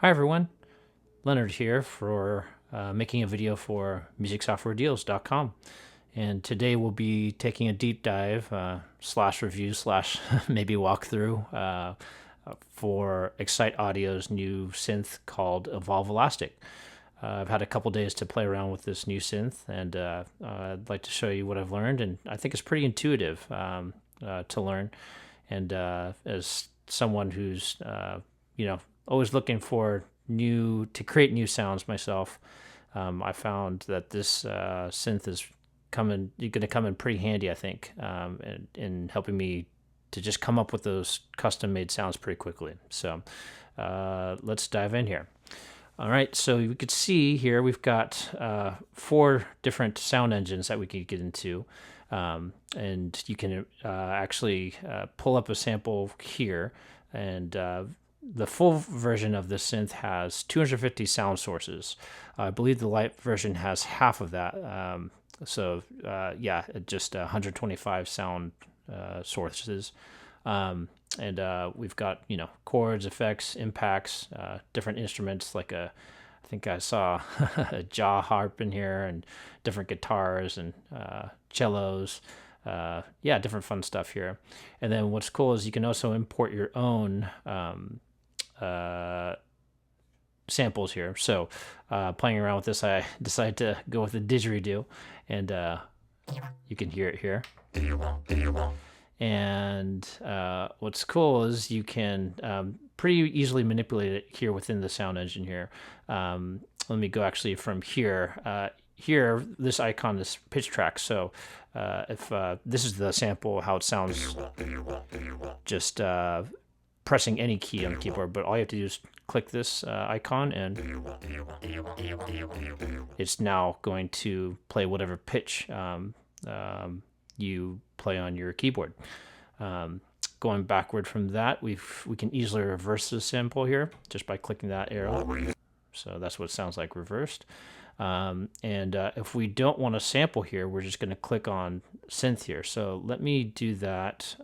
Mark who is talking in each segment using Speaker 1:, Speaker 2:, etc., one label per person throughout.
Speaker 1: Hi everyone, Leonard here for making a video for musicsoftwaredeals.com. And today we'll be taking a deep dive, slash review, slash maybe walkthrough for Excite Audio's new synth called Evolve Elastic. I've had a couple days to play around with this new synth, and I'd like to show you what I've learned. And I think it's pretty intuitive to learn. And as someone who's always looking for to create new sounds myself, I found that this synth is going to come in pretty handy, I think, in helping me to just come up with those custom made sounds pretty quickly. So let's dive in here. All right, so you could see here we've got 4 different sound engines that we could get into. And you can actually pull up a sample here, and the full version of this synth has 250 sound sources. I believe the Lite version has half of that. Just 125 sound sources. And we've got, chords, effects, impacts, different instruments like I think I saw a jaw harp in here, and different guitars and cellos. Different fun stuff here. And then what's cool is you can also import your own samples here. So playing around with this, I decided to go with the didgeridoo, and you can hear it here. And what's cool is you can pretty easily manipulate it here within the sound engine here. Let me go actually from here. Here, this icon is pitch track. So if this is the sample, how it sounds, just pressing any key on the keyboard, but all you have to do is click this icon, and it's now going to play whatever pitch you play on your keyboard. Going backward from that, we can easily reverse the sample here just by clicking that arrow. So that's what it sounds like reversed. If we don't want to sample here, we're just going to click on synth here. So let me do that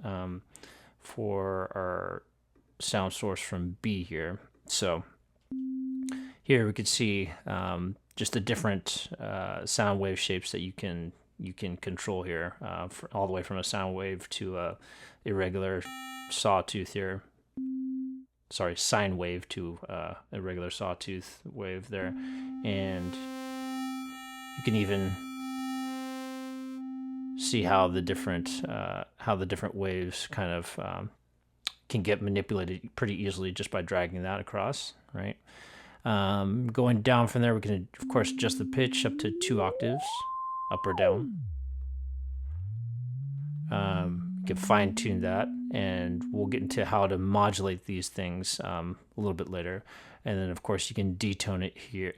Speaker 1: for our sound source from B here. So here we could see just the different sound wave shapes that you can control here, all the way from a sound wave to a irregular sawtooth here. Sorry, sine wave to a regular sawtooth wave there. And you can even see how the different waves kind of can get manipulated pretty easily just by dragging that across, right? Going down from there, we can of course adjust the pitch up to 2 octaves, up or down. You can fine tune that, and we'll get into how to modulate these things a little bit later. And then of course you can detone it here.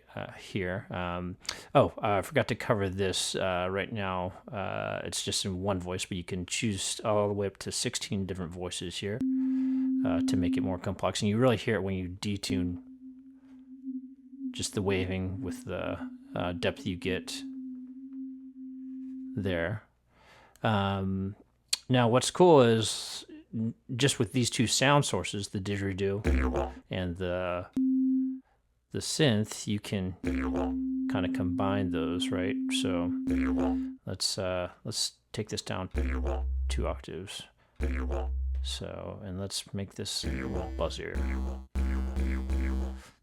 Speaker 1: I forgot to cover this right now. It's just in one voice, but you can choose all the way up to 16 different voices here to make it more complex. And you really hear it when you detune just the waving with the depth you get there. Now what's cool is just with these 2 sound sources, the didgeridoo and the synth, you can kind of combine those, right? So let's take this down 2 octaves. So, and let's make this a little buzzier.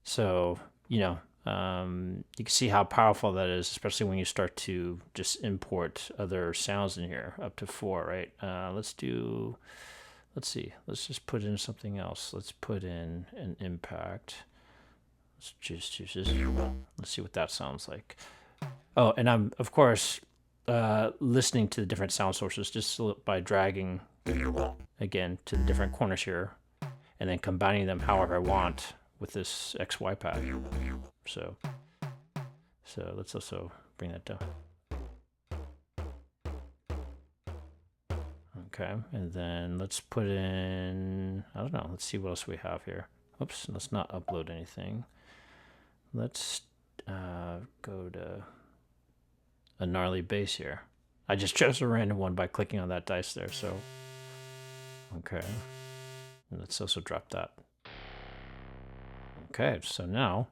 Speaker 1: So, you can see how powerful that is, especially when you start to just import other sounds in here, up to 4, right? Let's just put in something else. Let's put in an impact. Let's choose this. Let's see what that sounds like. Oh, and I'm, of course, listening to the different sound sources just by dragging, again, to the different corners here, and then combining them however I want with this XY pad. So let's also bring that down. Okay, and then let's put in, I don't know, let's see what else we have here. Oops, let's not upload anything. Let's go to a gnarly bass here. I just chose a random one by clicking on that dice there, so. Okay, and let's also drop that. Okay, so now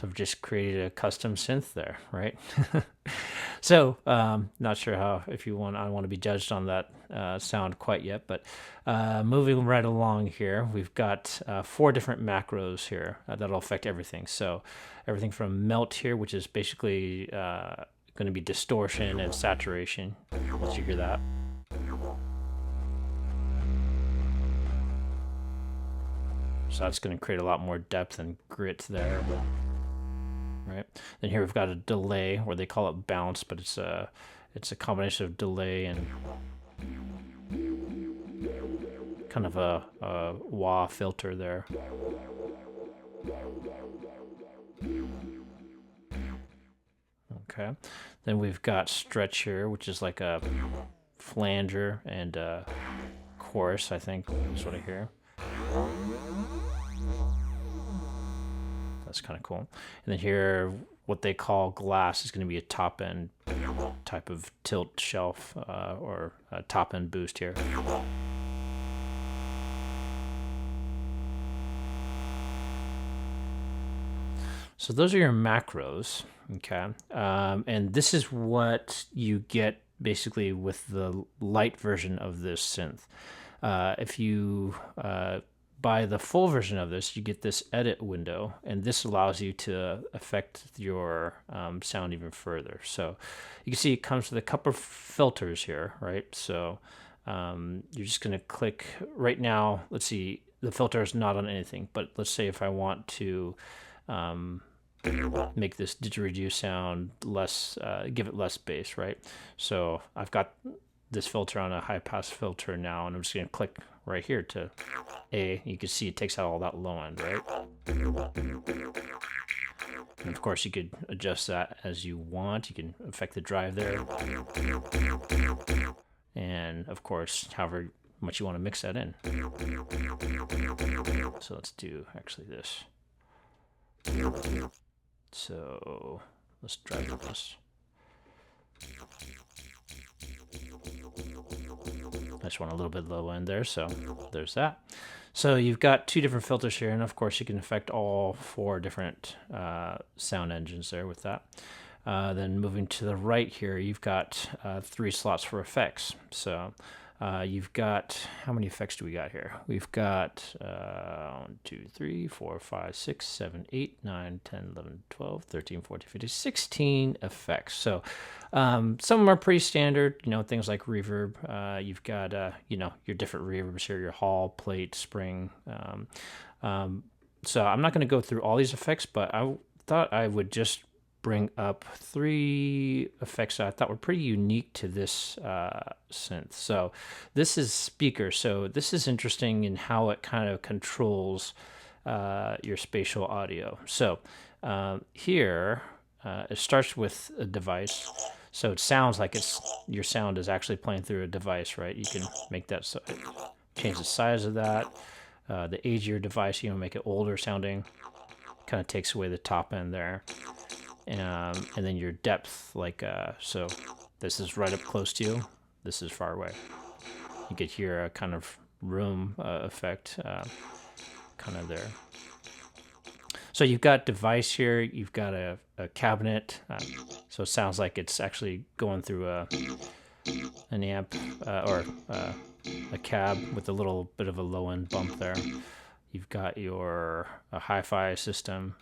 Speaker 1: I've just created a custom synth there, right? So not sure how, if you want, I don't want to be judged on that sound quite yet, but moving right along here, we've got 4 different macros here that'll affect everything. So everything from melt here, which is basically going to be distortion and saturation. Once you hear that. So that's going to create a lot more depth and grit there. Right. Then here we've got a delay, or they call it bounce, but it's a combination of delay and kind of a wah filter there. Okay. Then we've got stretch here, which is like a flanger and a chorus, I think is what I hear. That's kind of cool. And then here, what they call glass is going to be a top end type of tilt shelf or a top end boost here. So those are your macros, okay? And this is what you get basically with the Lite version of this synth. If you buy the full version of this, you get this edit window, and this allows you to affect your sound even further. So you can see it comes with a couple of filters here, right? So you're just going to click right now. Let's see, the filter is not on anything, but let's say if I want to make this didgeridoo sound less, give it less bass, right? So I've got this filter on a high pass filter now, and I'm just going to click right here to A. You can see it takes out all that low end, right? And of course you could adjust that as you want. You can affect the drive there, and of course however much you want to mix that in. So let's do actually this. So let's drive this. I just want a little bit low end there, so there's that. So you've got 2 different filters here, and of course you can affect all 4 different sound engines there with that. Then moving to the right here, you've got 3 slots for effects. So you've got, how many effects do we got here? We've got 1, 2, 3, 4, 5, 6, 7, 8, 9, 10, 11, 12, 13, 14, 15, 16 effects. So some of them are pretty standard, you know, things like reverb. You've got, you know, your different reverbs here, your hall, plate, spring. So I'm not going to go through all these effects, but I thought I would just bring up 3 effects that I thought were pretty unique to this synth. So this is speaker. So this is interesting in how it kind of controls your spatial audio. So here it starts with a device. So it sounds like your sound is actually playing through a device, right? You can make that, change the size of that. The age of your device, you know, make it older sounding. Kind of takes away the top end there. And then your depth, like, so this is right up close to you. This is far away. You could hear a kind of room effect kind of there. So you've got device here. You've got a cabinet. So it sounds like it's actually going through an amp or a cab with a little bit of a low end bump there. You've got your hi-fi system.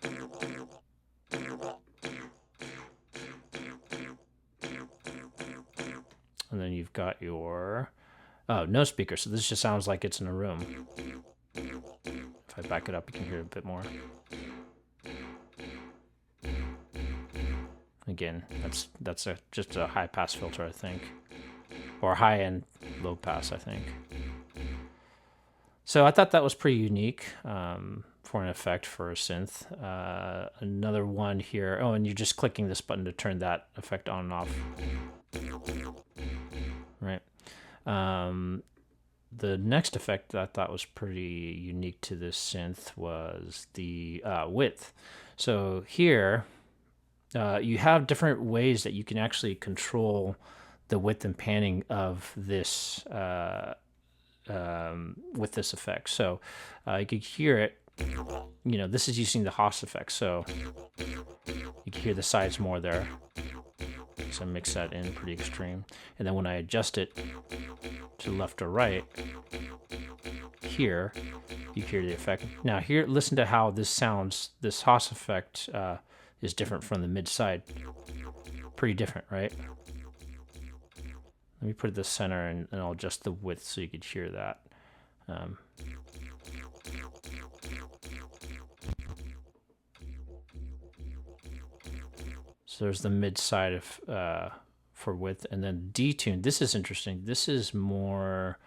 Speaker 1: And then you've got your, no speaker. So this just sounds like it's in a room. If I back it up, you can hear it a bit more. Again, that's just a high pass filter, I think. Or high end low pass, I think. So I thought that was pretty unique for an effect for a synth. Another one here. Oh, and you're just clicking this button to turn that effect on and off. Right. The next effect that I thought was pretty unique to this synth was the width. So here, you have different ways that you can actually control the width and panning of this with this effect. So you can hear it. You know, this is using the Haas effect, so you can hear the sides more there. So I mix that in pretty extreme. And then when I adjust it to left or right, here, you hear the effect. Now here, listen to how this sounds. This Haas effect is different from the mid side. Pretty different, right? Let me put it the center and I'll adjust the width so you could hear that. So there's the mid side of for width, and then detune. This is interesting. This is more.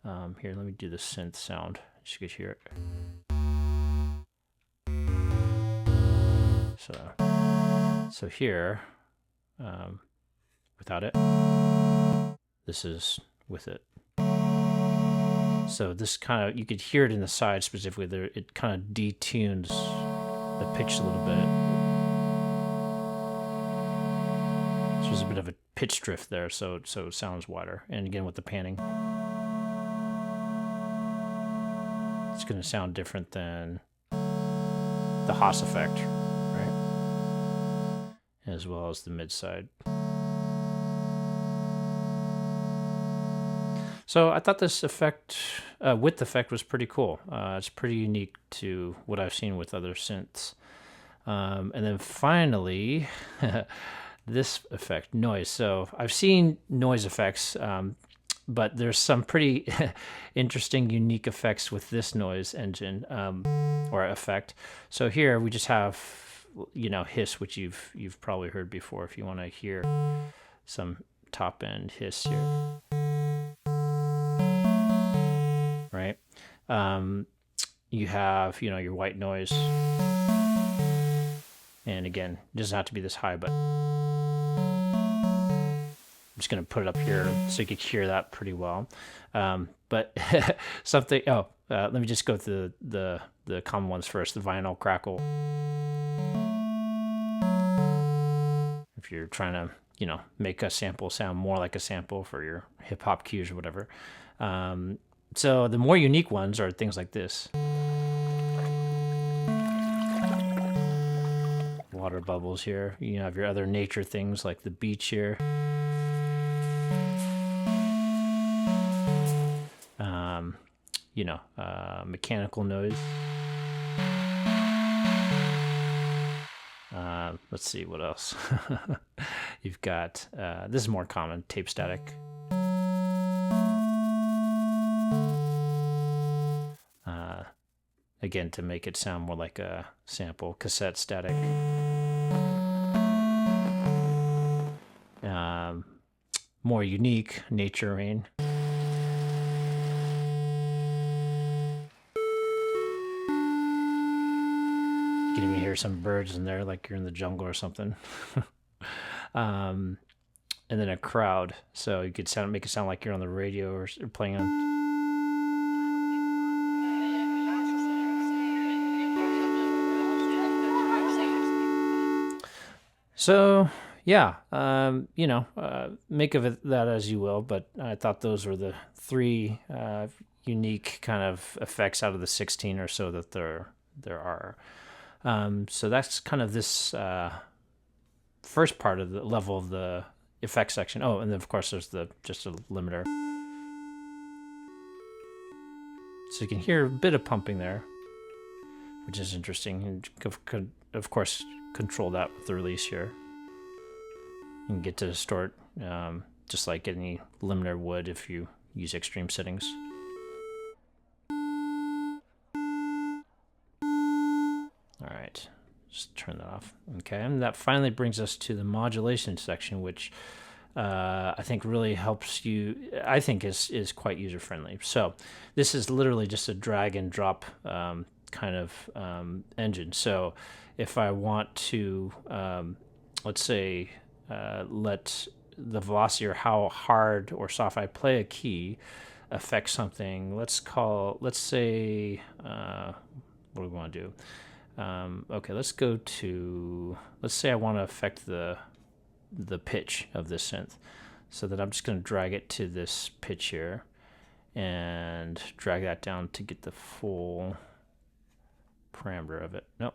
Speaker 1: Here, let me do the synth sound. So you could hear it. So here, without it. This is with it. So this kind of, you could hear it in the side specifically there. It kind of detunes the pitch a little bit. So there's a bit of a pitch drift there, so it sounds wider. And again, with the panning, it's going to sound different than the Haas effect, right? As well as the mid side. So I thought this effect, width effect, was pretty cool. It's pretty unique to what I've seen with other synths. And then finally, this effect, noise. So I've seen noise effects, but there's some pretty interesting, unique effects with this noise engine or effect. So here we just have, you know, hiss, which you've probably heard before if you want to hear some top end hiss here. Right? You have, you know, your white noise. And again, it doesn't have to be this high, but I'm just going to put it up here so you can hear that pretty well. But something, let me just go through the common ones first. The vinyl crackle. If you're trying to, you know, make a sample sound more like a sample for your hip hop cues or whatever. So the more unique ones are things like this. Water bubbles here. You have your other nature things like the beach here. You know, mechanical noise. Let's see what else. You've got, this is more common, tape static. Again, to make it sound more like a sample, cassette static. More unique, nature rain. You can even hear some birds in there, like you're in the jungle or something. And then a crowd, so you could make it sound like you're on the radio or playing on. So, yeah, you know, make of it that as you will, but I thought those were the three unique kind of effects out of the 16 or so that there are. So that's kind of this first part of the level of the effects section. Oh, and then of course there's just a limiter. So you can hear a bit of pumping there, which is interesting. And could of course control that with the release here. You can get to distort just like any limiter would if you use extreme settings. All right, just turn that off. Okay, and that finally brings us to the modulation section, which I think really helps you, I think is quite user-friendly. So this is literally just a drag and drop kind of engine. So if I want to, let's say, let the velocity or how hard or soft I play a key affect something, let's say, what do we want to do? Okay, let's say I want to affect the pitch of this synth. So that I'm just going to drag it to this pitch here. and drag that down to get the full parameter of it. Nope.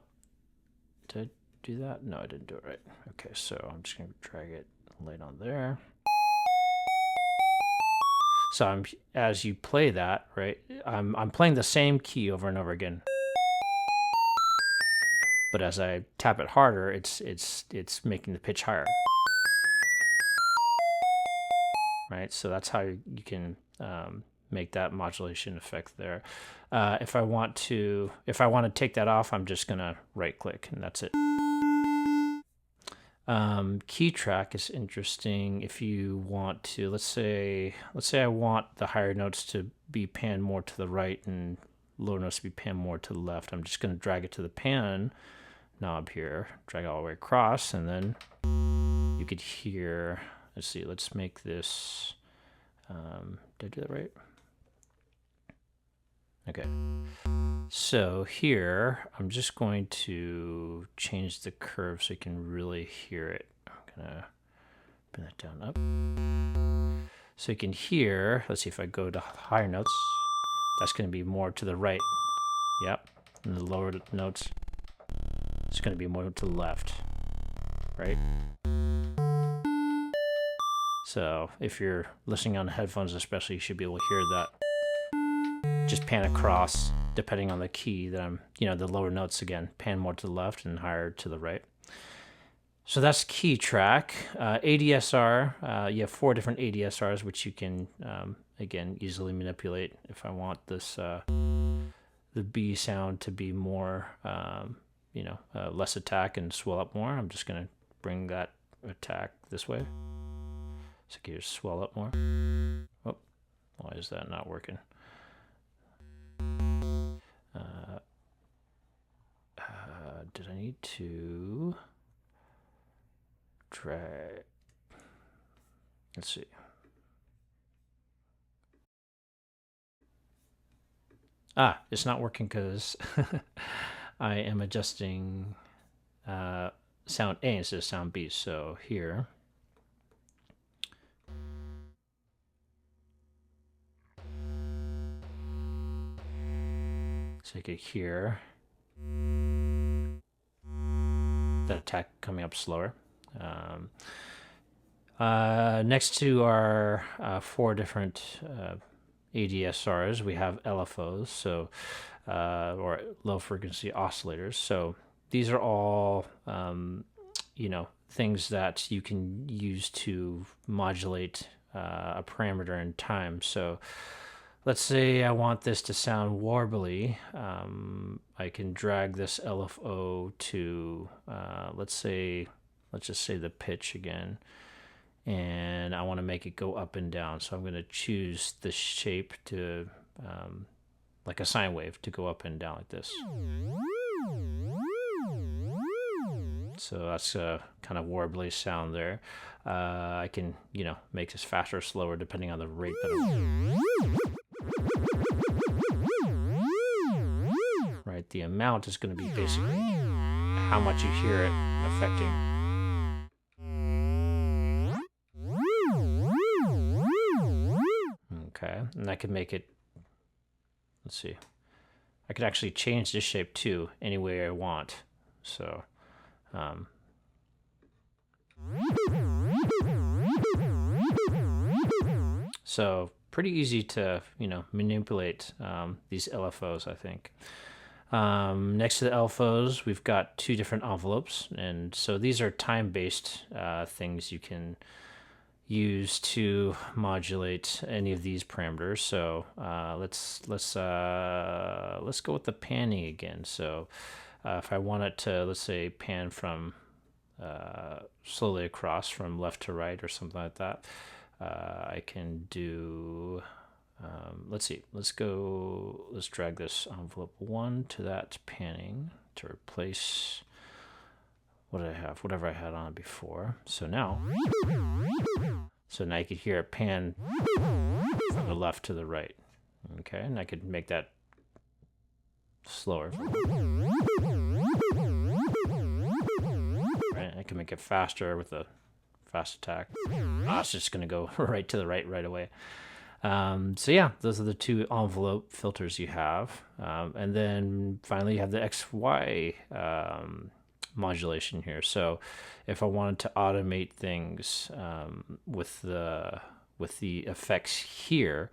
Speaker 1: Did I do that? No, I didn't do it right. Okay, so I'm just going to drag it right on there. So as you play that, right, I'm playing the same key over and over again. But as I tap it harder, it's making the pitch higher. Right, so that's how you can make that modulation effect there. If I want to take that off, I'm just gonna right click and that's it. Key track is interesting if you want to, let's say I want the higher notes to be panned more to the right and lower notes to be panned more to the left. I'm just gonna drag it to the pan knob here, drag it all the way across, and then you could hear, let's see, let's make this, did I do that right? Okay, so here I'm just going to change the curve so you can really hear it. I'm gonna bring that down up so you can hear. Let's see, if I go to higher notes, that's going to be more to the right. Yep, and the lower notes, it's going to be more to the left, right? So if you're listening on headphones especially, you should be able to hear that. Just pan across, depending on the key that I'm, the lower notes again, pan more to the left and higher to the right. So that's key track. ADSR, you have 4 different ADSRs, which you can, again, easily manipulate. If I want this, the B sound to be more, less attack and swell up more, I'm just going to bring that attack this way. So can you swell up more? Oh, why is that not working? Did I need to drag? Let's see. It's not working because I am adjusting sound A instead of sound B. So here, so you can hear that attack coming up slower. Next to our 4 different ADSRs, we have LFOs, so or low frequency oscillators. So these are all things that you can use to modulate a parameter in time. So let's say I want this to sound warbly. I can drag this LFO to, let's just say the pitch again, and I want to make it go up and down. So I'm going to choose the shape to, like a sine wave, to go up and down like this. So that's a kind of warbly sound there. I can, make this faster or slower depending on the rate that I'm. Right, the amount is going to be basically how much you hear it affecting. Okay, and I can make it, let's see, I could actually change this shape too any way I want. So pretty easy to manipulate these LFOs, I think. Next to the LFOs, we've got 2 different envelopes, and so these are time-based things you can use to modulate any of these parameters. So let's go with the panning again. So if I want it to, let's say, pan from slowly across from left to right or something like that, I can do. Let's see. Let's drag this envelope 1 to that panning to replace what did I have? Whatever I had on before. So now you can hear it pan from the left to the right. Okay, and I could make that slower. Right, I can make it faster with a fast attack. It's just going to go right to the right away. So yeah, those are the two envelope filters you have. And then finally you have the XY modulation here. So if I wanted to automate things with the effects here,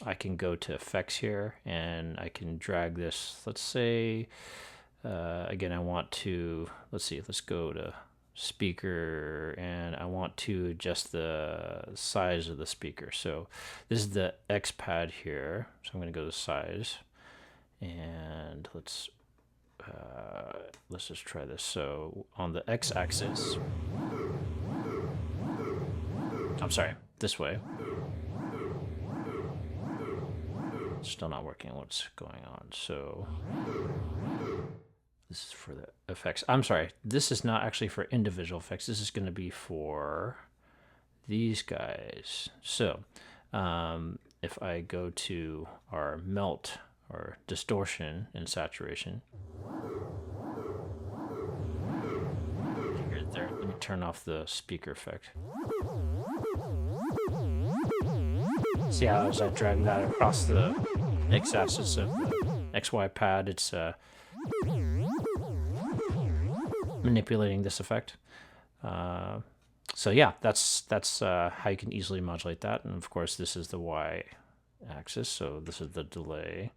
Speaker 1: I can go to effects here and I can drag this. Let's say, again, I want to, let's go to speaker and I want to adjust the size of the speaker. So this is the X pad here. So I'm going to go to size and let's just try this. So on the X axis, I'm sorry, this way. Still not working. What's going on? So this is for the effects. I'm sorry. This is not actually for individual effects. This is going to be for these guys. So if I go to our melt or distortion and saturation, here, there. Let me turn off the speaker effect. See how as I drag that across the x-axis of the XY pad, it's manipulating this effect. So yeah, that's how you can easily modulate that. And of course, this is the y-axis, so this is the delay.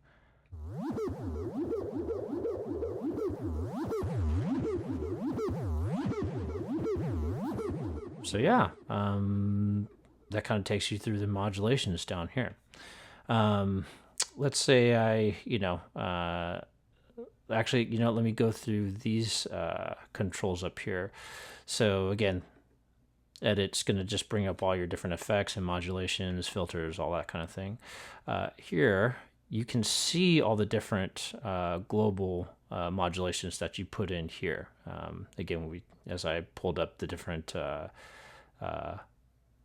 Speaker 1: So yeah, that kind of takes you through the modulations down here. Let's say I, actually, let me go through these controls up here. So again, edit's going to just bring up all your different effects and modulations, filters, all that kind of thing. Here, you can see all the different global modulations that you put in here. Again, as I pulled up the different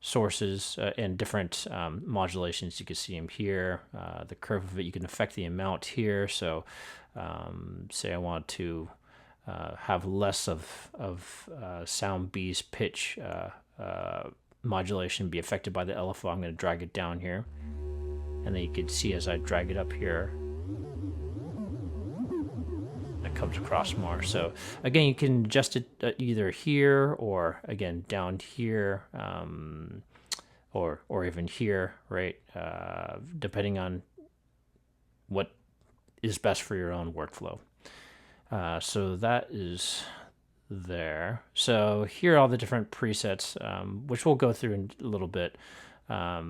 Speaker 1: sources and different modulations, you can see them here. The curve of it, you can affect the amount here. So say I want to have less of sound B's pitch modulation be affected by the LFO. I'm going to drag it down here, and then you can see as I drag it up here, it comes across more. So again, you can adjust it either here or again down here, or even here, right? Depending on what is best for your own workflow. So that is there. So here are all the different presets, which we'll go through in a little bit. I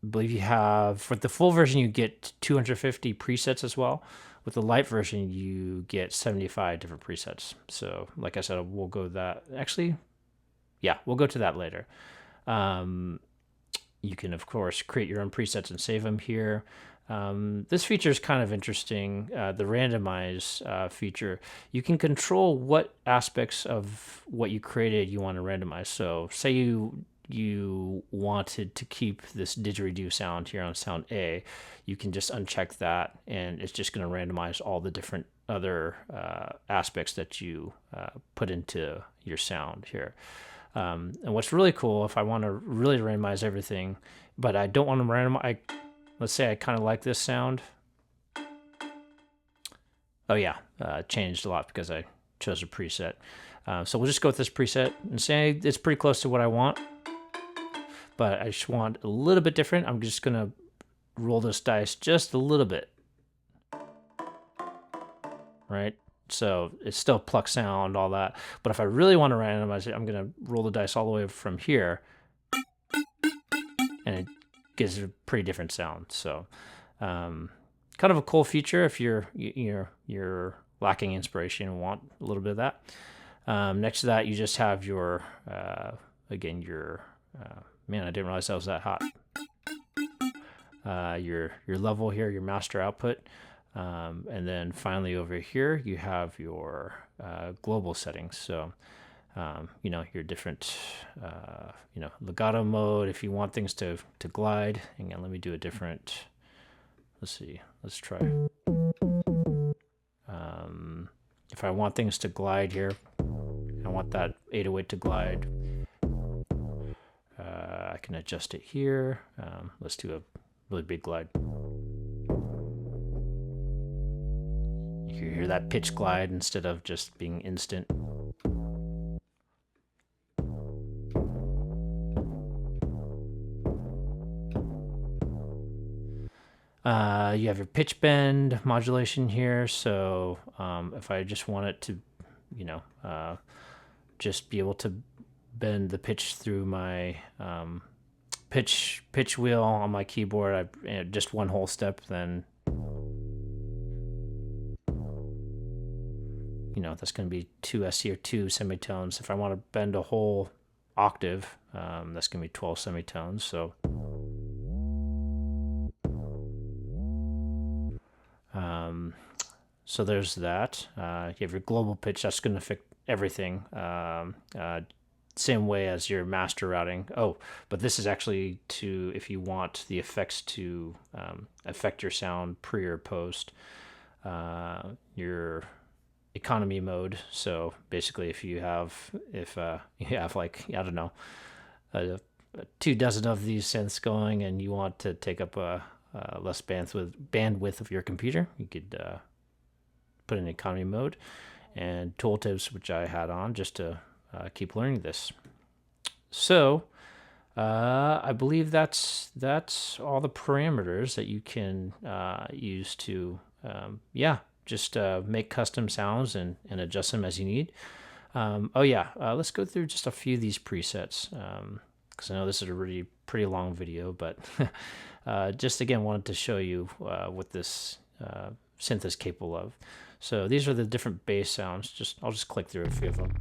Speaker 1: believe you have, for the full version, you get 250 presets as well. With the Lite version, you get 75 different presets. So like I said, we'll go that. Actually, yeah, we'll go to that later. You can, of course, create your own presets and save them here. This feature is kind of interesting. The randomize feature, you can control what aspects of what you created you want to randomize. So say you wanted to keep this didgeridoo sound here on sound A, you can just uncheck that and it's just going to randomize all the different other aspects that you put into your sound here. And what's really cool, if I want to really randomize everything, but I don't want to randomize, let's say I kind of like this sound. Oh yeah, changed a lot because I chose a preset. So we'll just go with this preset and say it's pretty close to what I want, but I just want a little bit different. I'm just going to roll this dice just a little bit, right? So it's still pluck sound, all that. But if I really want to randomize it, I'm going to roll the dice all the way from here, and it gives a pretty different sound. So kind of a cool feature if you're lacking inspiration and want a little bit of that. Next to that, you just have your man, I didn't realize that was that hot. Your level here, your master output. And then finally over here, you have your global settings. So, your different, legato mode, if you want things to glide. Again, let me do a different, let's see, let's try. If I want things to glide here, I want that 808 to glide. I can adjust it here. Let's do a really big glide. You hear that pitch glide instead of just being instant. You have your pitch bend modulation here. So if I just want it to, you know, just be able to bend the pitch through my pitch wheel on my keyboard, just one whole step, then, you know, that's going to be 2 SC or 2 semitones. If I want to bend a whole octave, that's going to be 12 semitones. So there's that. You have your global pitch. That's going to affect everything. Same way as your master routing. Oh, but this is actually to, if you want the effects to affect your sound pre or post, your economy mode. So basically, if you have like, I don't know, 24 of these synths going, and you want to take up a less bandwidth of your computer, you could put in economy mode. And tooltips, which I had on just to keep learning this. So I believe that's all the parameters that you can use to just make custom sounds and adjust them as you need. Let's go through just a few of these presets, because I know this is a really pretty long video, but just again wanted to show you what this synth is capable of. So these are the different bass sounds. I'll just click through a few of them.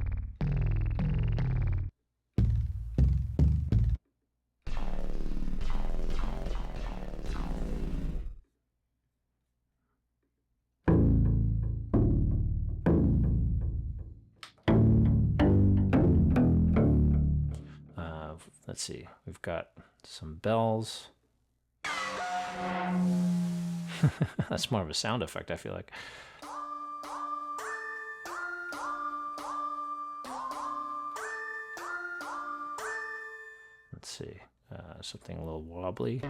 Speaker 1: Let's see, we've got some bells. That's more of a sound effect, I feel like. Let's see, something a little wobbly. So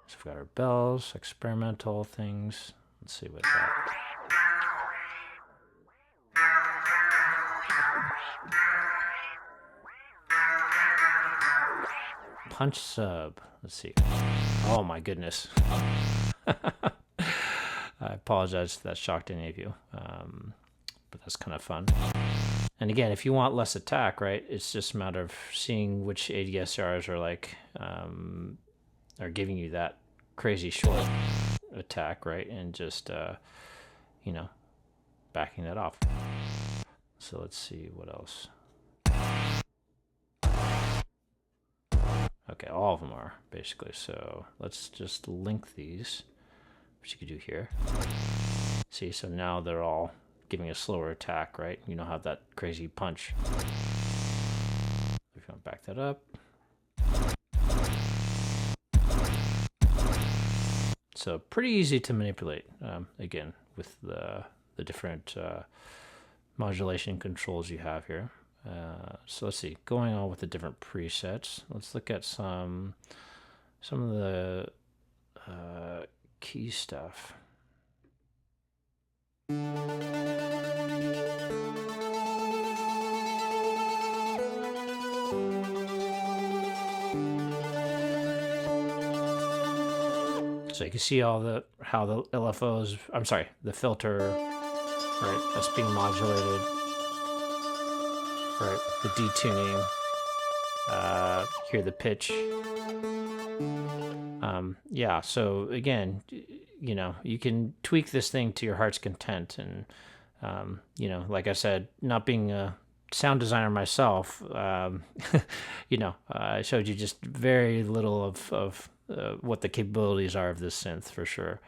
Speaker 1: we've got our bells, experimental things. Let's see what that. Punch sub. Let's see. Oh my goodness. I apologize if that shocked any of you, but that's kind of fun. And again, if you want less attack, right, it's just a matter of seeing which ADSRs are like are giving you that crazy short attack, right, and just you know, backing that off. So let's see what else. Okay, all of them are basically. So let's just link these, which you could do here. See, so now they're all giving a slower attack, right? You don't have that crazy punch. If you want to back that up. So pretty easy to manipulate, again, with the different modulation controls you have here. So let's see, going on with the different presets, let's look at some of the key stuff. So you can see how the LFOs, the filter, right, that's being modulated. Right, the detuning, hear the pitch. So again, you know, you can tweak this thing to your heart's content. And, you know, like I said, not being a sound designer myself, you know, I showed you just very little of what the capabilities are of this synth for sure.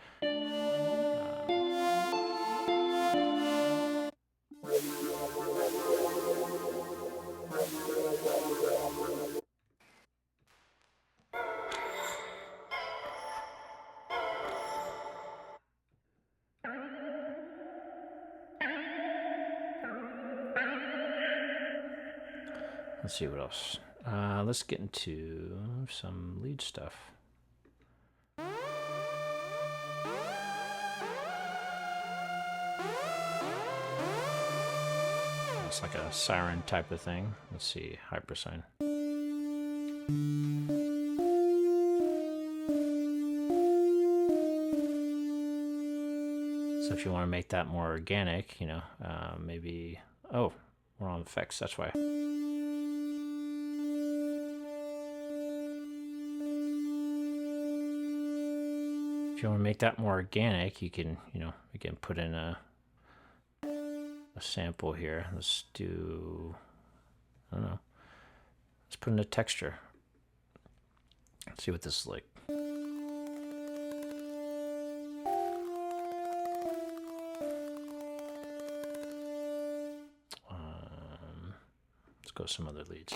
Speaker 1: Let's see what else. Let's get into some lead stuff. It's like a siren type of thing. Let's see, hypersine. So if you want to make that more organic, you know, maybe, oh, we're on effects, that's why. If you want to make that more organic, you can, you know, again, put in a sample here. Let's do, I don't know, let's put in a texture. Let's see what this is like. Let's go some other leads.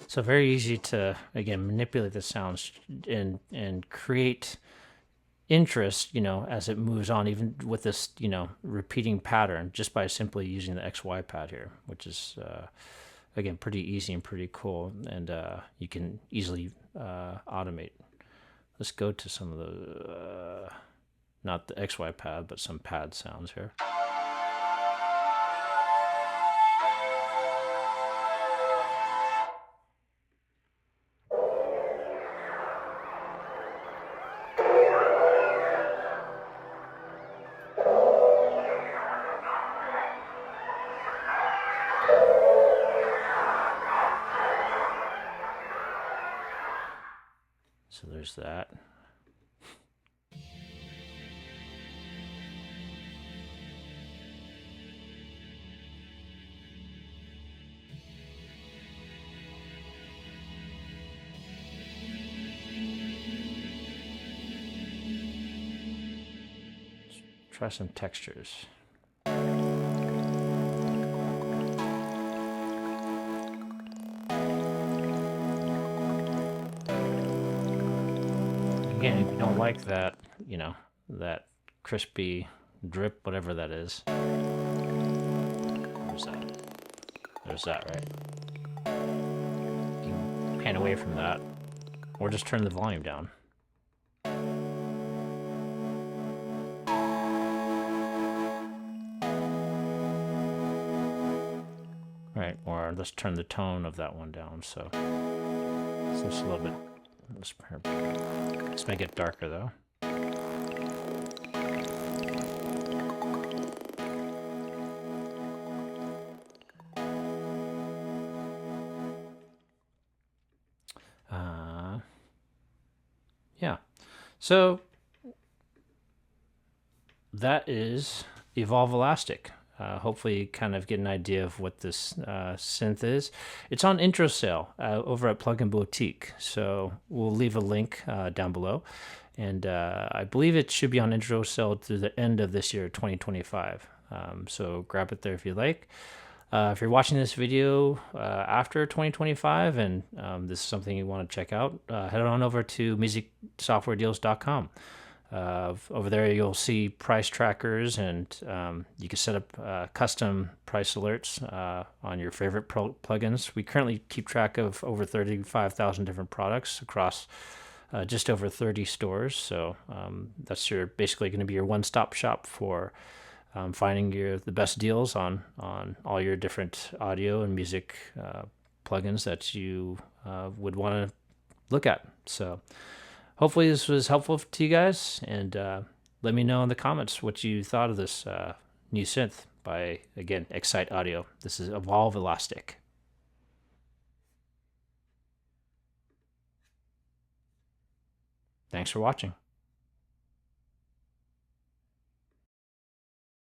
Speaker 1: So very easy to, again, manipulate the sounds and create interest, you know, as it moves on, even with this, you know, repeating pattern, just by simply using the XY pad here, which is, again, pretty easy and pretty cool, and you can easily automate. Let's go to some of the, not the XY pad, but some pad sounds here. So there's that. Let's try some textures. Again, if you don't like that, you know, that crispy drip, whatever that is. Where's that? There's that, right? You can pan away from that, or just turn the volume down. Right, or let's turn the tone of that one down, so it's just a little bit. Let's make it darker though. Yeah, so that is Evolve Elastic. Hopefully you kind of get an idea of what this synth is. It's on intro sale over at Plugin Boutique, so we'll leave a link down below. And I believe it should be on intro sale through the end of this year, 2025. So grab it there if you like. If you're watching this video after 2025 and this is something you want to check out, head on over to musicsoftwaredeals.com. Over there you'll see price trackers, and you can set up custom price alerts on your favorite plugins. We currently keep track of over 35,000 different products across just over 30 stores, so that's basically going to be your one-stop shop for finding the best deals on all your different audio and music plugins that you would want to look at. So hopefully this was helpful to you guys, and let me know in the comments what you thought of this new synth by, again, Excite Audio. This is Evolve Elastic. Thanks for watching.